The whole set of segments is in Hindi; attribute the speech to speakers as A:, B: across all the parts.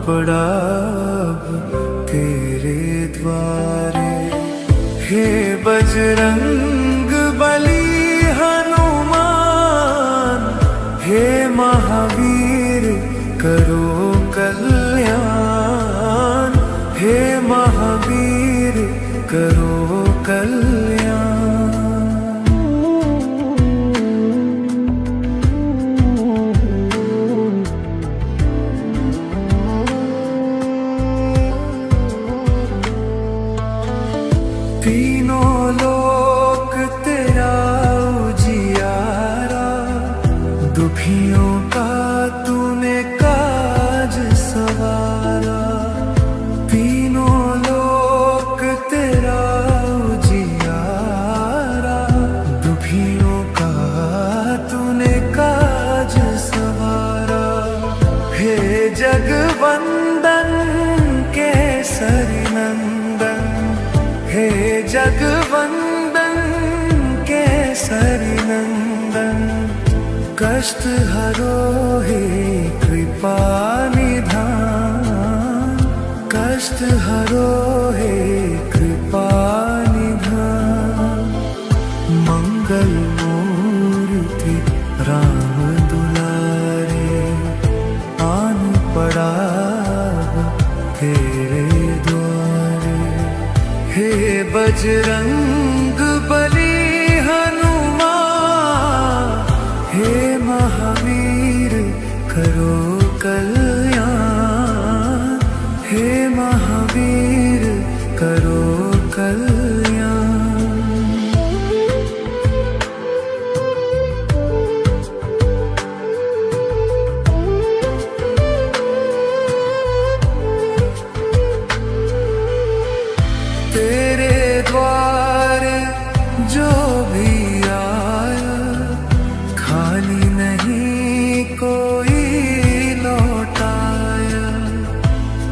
A: पड़ा अब तेरे द्वारे। हे बजरंग बली हनुमान, हे महावीर करो कल्याण, हे महावीर करो कल्याण। तीनों लोक तेरा उजियारा, दुखियों का तूने काज सवारा। तीनों लोक तेरा उजियारा, दुखियों का तूने काज सवारा। हे जगवंदन केसरी नंदन, हे जगवंदन केसरी नंदन, कष्ट हरो हे कृपा निधान, कष्ट हरो हे कृपा निधान। मंगल मूर्ति राम दुलारे, आन पड़ा तेरे द्वारे। हे बजरंग बली हनुमान, हे महावीर करो कल्याण, हे महावीर करो कल्याण। तेरे द्वारे जो भी आया, खाली नहीं कोई लौटाया।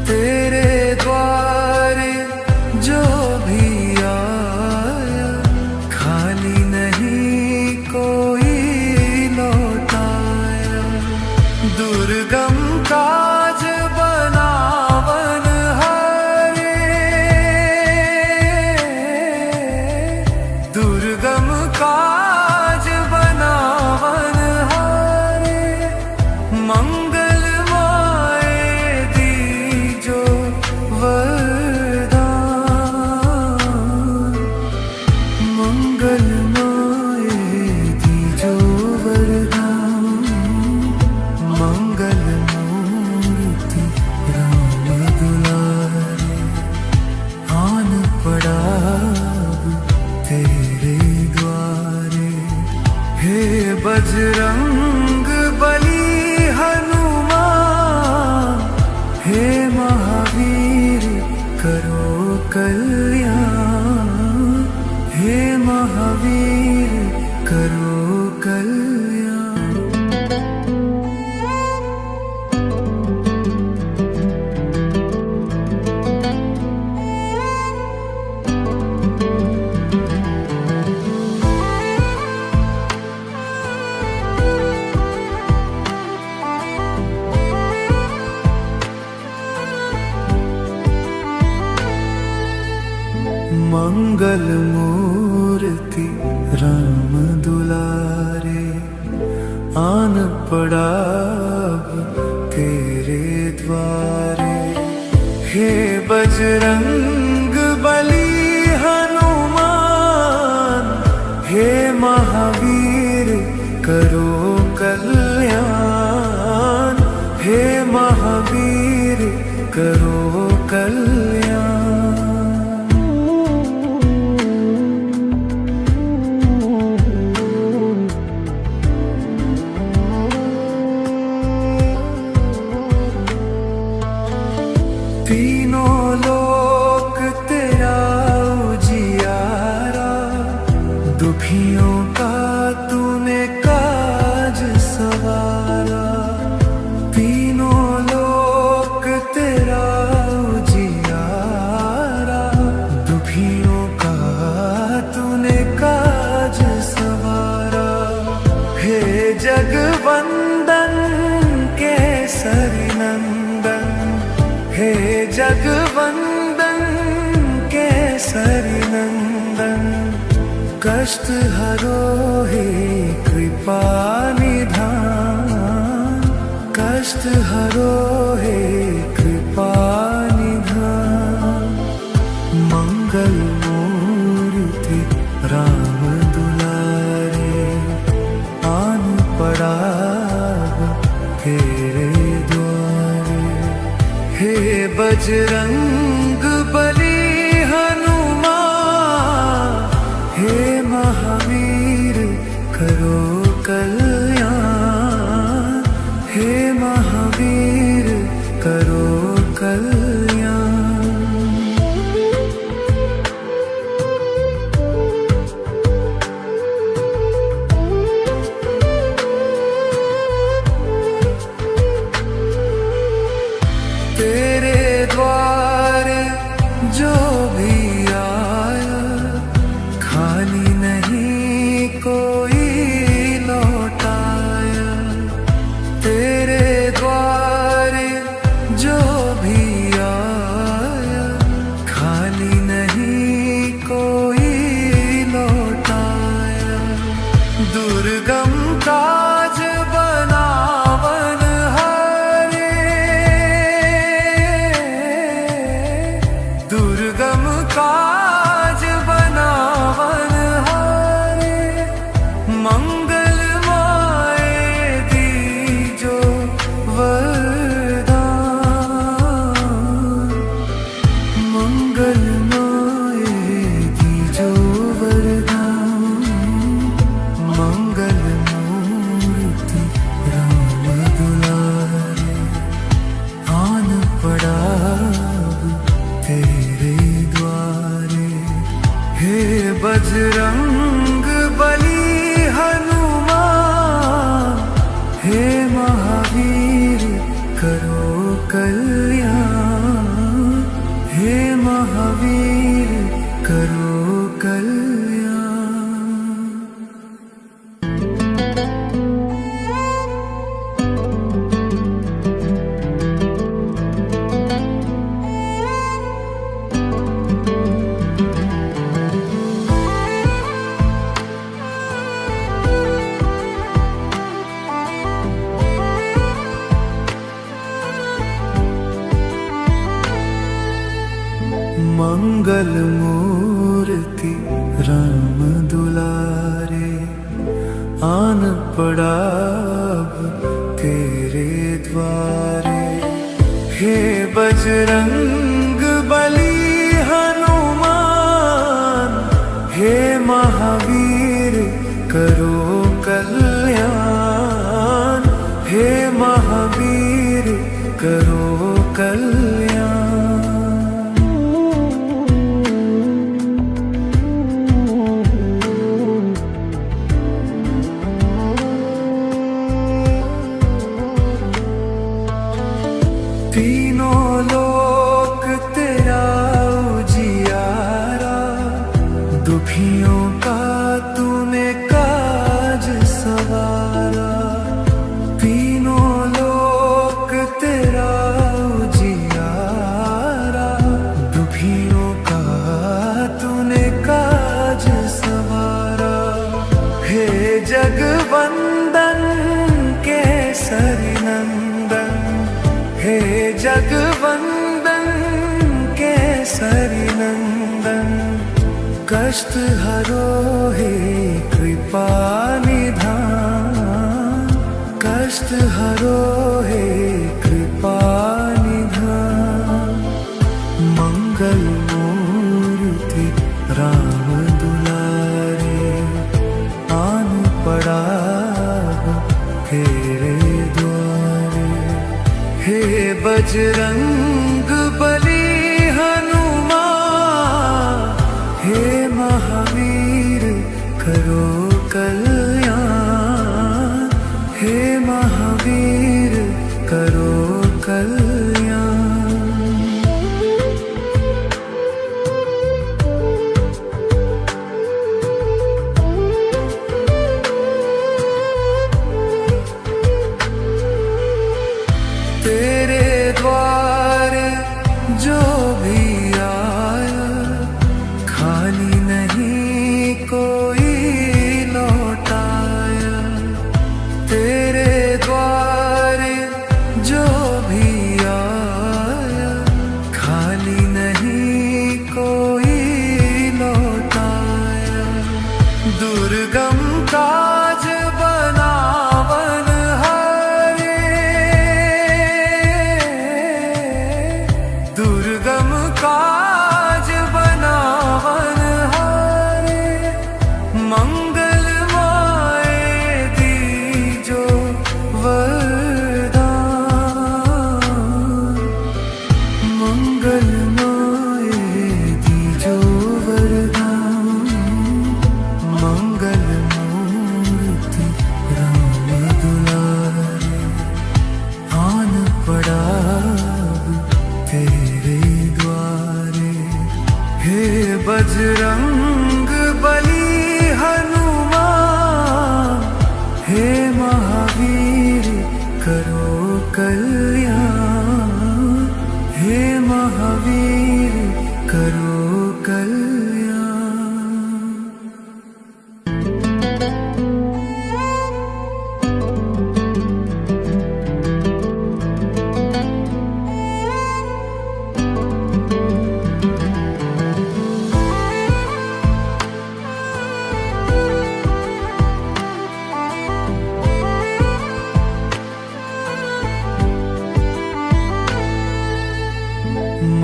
A: तेरे द्वारे जो भी आया, खाली नहीं कोई लौटाया। दुर्गम काज बनावन हारे, दुर्गम काज बनावन हारे। मंगलमय दीजो वरदान, मंगलमय दीजो वरदान। मंगल मूर्ति राम दुलारे, आन पड़ा तेरे द्वारे। हे बजरंग बली हनुमान, हे महावीर करो कल्याण, हे महावीर करो कल्याण। मंगल मूर्ति राम दुलारे, आन पड़ा अब तेरे द्वारे। हे बजरंग बली हनुमान, हे महावीर करो कल्याण, हे महावीर करो कल्याण। तीनों लोक तेरा उजियारा, दुखियों का तूने काज सवारा। तीनों लोक तेरा उजियारा, दुखियों का तूने काज सवारा। हे जगवंदन केसरी नंदन, जगवंदन केसरी नंदन, कष्ट हरो हे कृपा निधान, कष्ट हरो हे कृपा निधान। मंगल मूर्ति राम दुलारे, आन पड़ा तेरे द्वारे। हे बजरंग बली हनुमान, हे महावीर करो कल्याण, हे महावीर करो कल्याण। तेरे द्वारे जो भी आया, खाली नहीं कोई लौटाया। तेरे द्वारे जो भी आया, खाली नहीं कोई लौटाया। दुर्गम काज बनावन हारे, दुर्गम काज बनावन हारे। मंगल माए दीजो वरदान, मंगल माए दीजो वरदान। मंगल मूर्ति राम दुलारे, आन पड़ा तेरे द्वारे। हे बजरंग बली हनुमान, हे महावीर करो कल्याण, हे महावीर करो कल्याण। मंगल मूर्ति राम दुलारे, आन पड़ा तेरे द्वारे। हे बजरंग बली हनुमान, हे महावीर करो कल्याण, हे महावीर करो कल्याण। तीनों लोक तेरा उजियारा, दुखियों का तूने काज सवारा। तीनों लोक तेरा उजियारा, दुखियों का तूने काज सवारा। हे जगवंदन केसरी नंदन, हे जगवंदन केसरी नंदन, कष्ट हरो हे कृपा निधान, कष्ट हरो हे कृपा निधान। मंगल मूर्ति राम दुलारे, आन पड़ा तेरे द्वारे। हे बजरंग बली हनुमान, हे महावीर करो कल्याण, हे महावीर करो कल्याण। तेरे द्वार तेरे द्वारे जो भी आया खाली नहीं कोई लौटाया। दुर्गम काज बनावन हारे, दुर्गम काज बनावन हारे। मंगल माए दीजो वरदान, मंगल माए दीजो वरदान। मंगल मूर्ति राम दुलारे, आन पड़ा तेरे द्वारे। हे बजरंग बली हनुमान, हे महावीर करो कल्याण। हे महावीर करो कल्याण।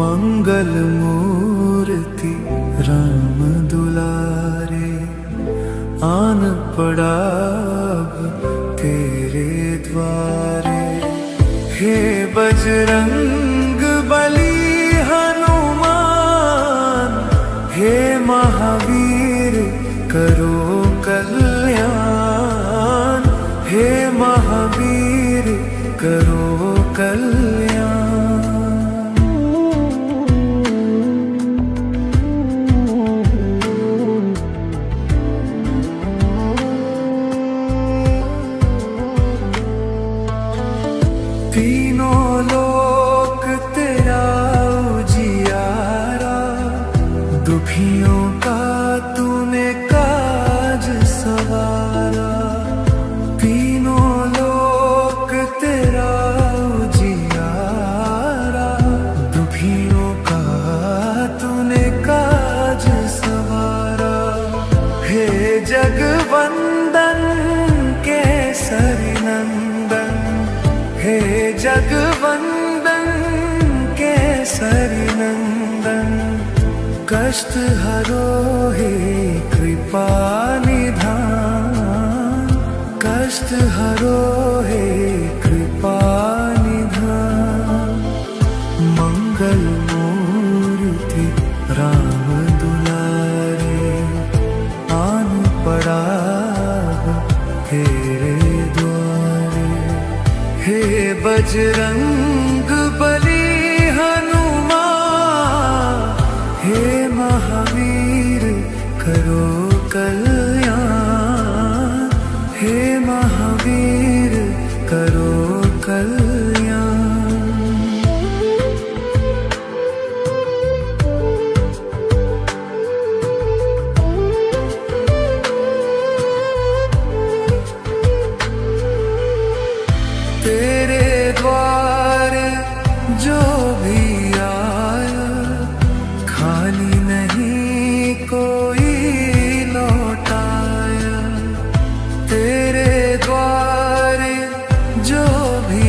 A: मंगल मूर्ति राम दुलारे, आन पड़ा अब तेरे द्वारे। हे बजरंग बली हनुमान, हे महावीर करो कल्याण। हे महावीर करो कल्याण। तीनों लोक तेरा उजियारा, दुखियों का तूने काज सवारा। तीनों लोक तेरा उजियारा, दुखियों का तूने काज सवारा। हे जगवंदन केसरी नंदन, हे जगवंदन केसरी नंदन। कष्ट हरो हे कृपा निधान, कष्ट हरो हे कृपा निधान। मंगल मूर्ति राम दुलारे, आन पड़ा तेरे द्वारे। हे बजरंग बली हनुमान, हे महावीर करो कल्याण। हे महावीर करो कल्याण। तेरे द्वारे जो भी आया खाली नहीं कोई लौटाया। तेरे द्वारे जो भी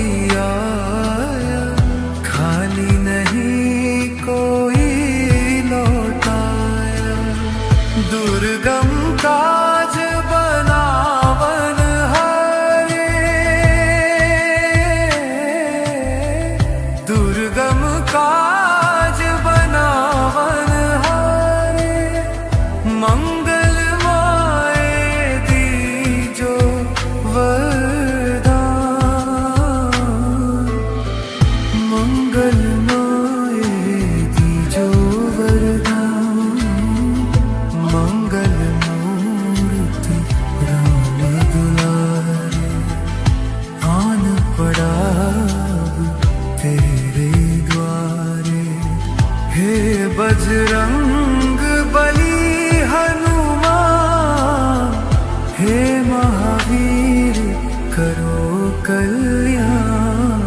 A: करो कल्याण,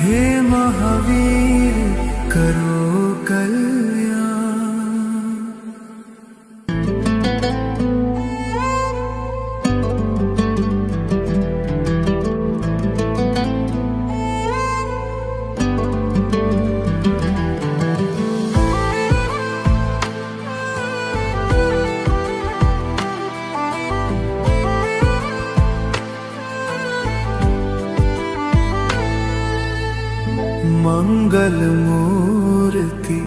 A: हे महावीर करो कल्याण। मंगल मूर्ति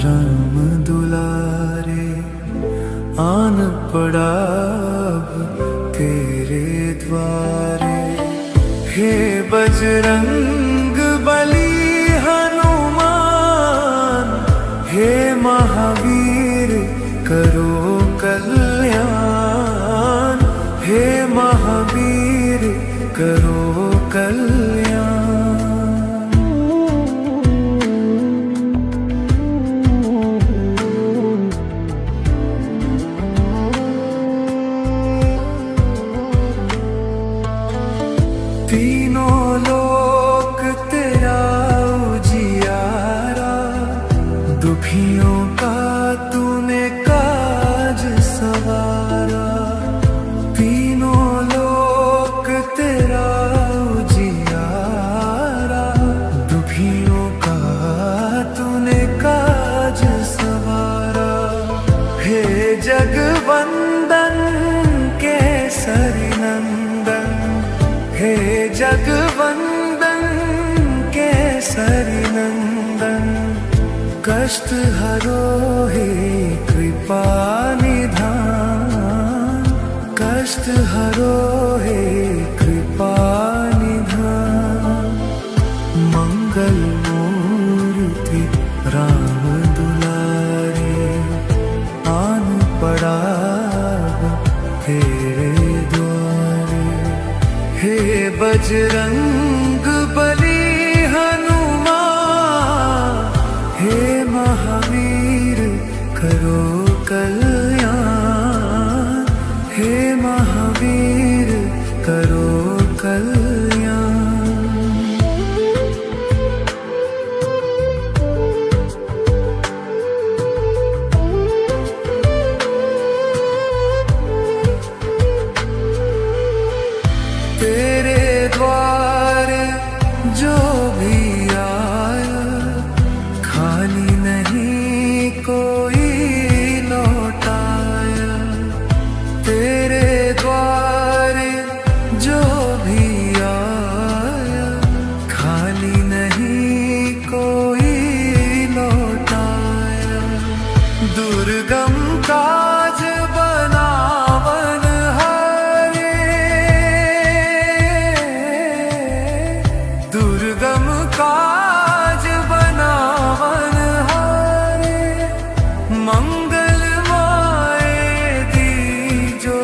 A: राम दुलारे, आन पड़ा अब तेरे द्वारे। हे बजरंग बली हनुमान, हे महावीर करो कल्याण, हे महावीर करो कल्याण। तीनों लोक तेरा उजियारा, दुखियों का तूने काज सवारा। तीनों लोक तेरा उजियारा, दुखियों का तूने काज सवारा। हे जगवंदन केसरी नंदन, हे जगवंदन केसरी नंदन। कष्ट हरो हे कृपा निधान, कष्ट हरो हे कृपा निधान। मंगल मूर्ति राम दुलारे, आन पड़ा तेरे द्वारे। हे बजरंग बली हनुमान, हे महावीर करो कल्याण, हे महावीर करो कल्याण। तेरे द्वारे जो भी आया, खाली नहीं कोई लौटाया। तेरे द्वारे जो भी आया, खाली नहीं कोई लौटाया। दुर्गम काज बनावन हारे, दुर्गम काज बनावन हारे। मंगल माए दीजो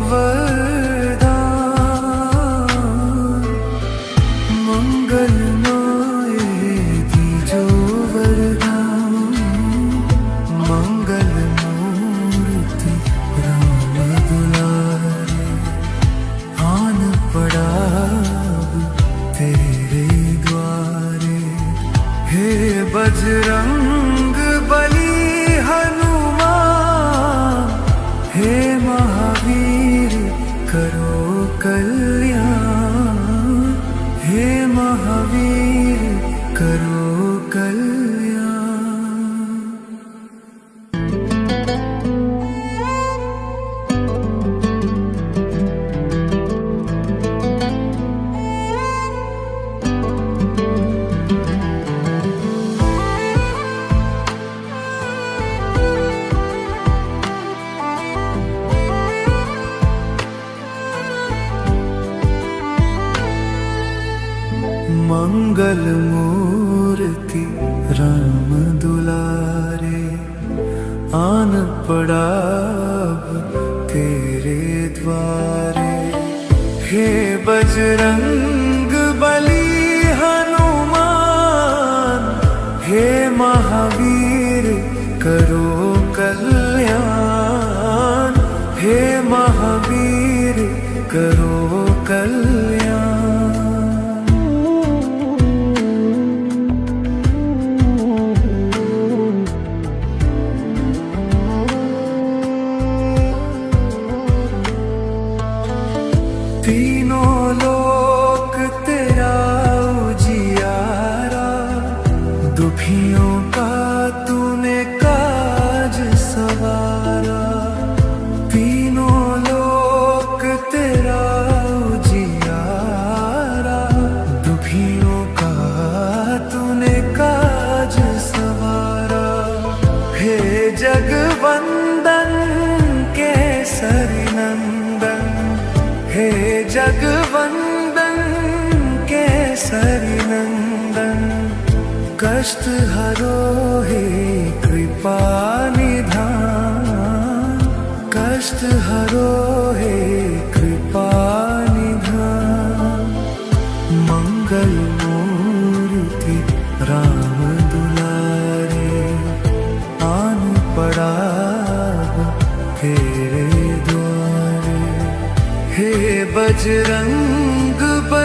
A: वरदान, मंगल माए दीजो वरदान। मंगल मूर्ति राम दुलारे, आन पड़ा तेरे द्वारे। हे बजरंग बली हनुमान, हे महावीर करो कल्याण, हे महावीर करो कल्याण। मंगल मूर्ति राम दुलारे, आन पड़ा तेरे द्वारे। हे बजरंग बली हनुमान, हे महावीर करो कल्याण, हे महावीर करो कल्याण। तीनों लोक तेरा उजियारा, दुखियों का तूने काज सवारा। तीनों लोक तेरा उजियारा, दुखियों का तूने काज सवारा। हे जगवंदन केसरी नंदन, हे जगवंदन केसरी नंदन, कष्ट हरो हे कृपा निधान, कष्ट हरो हे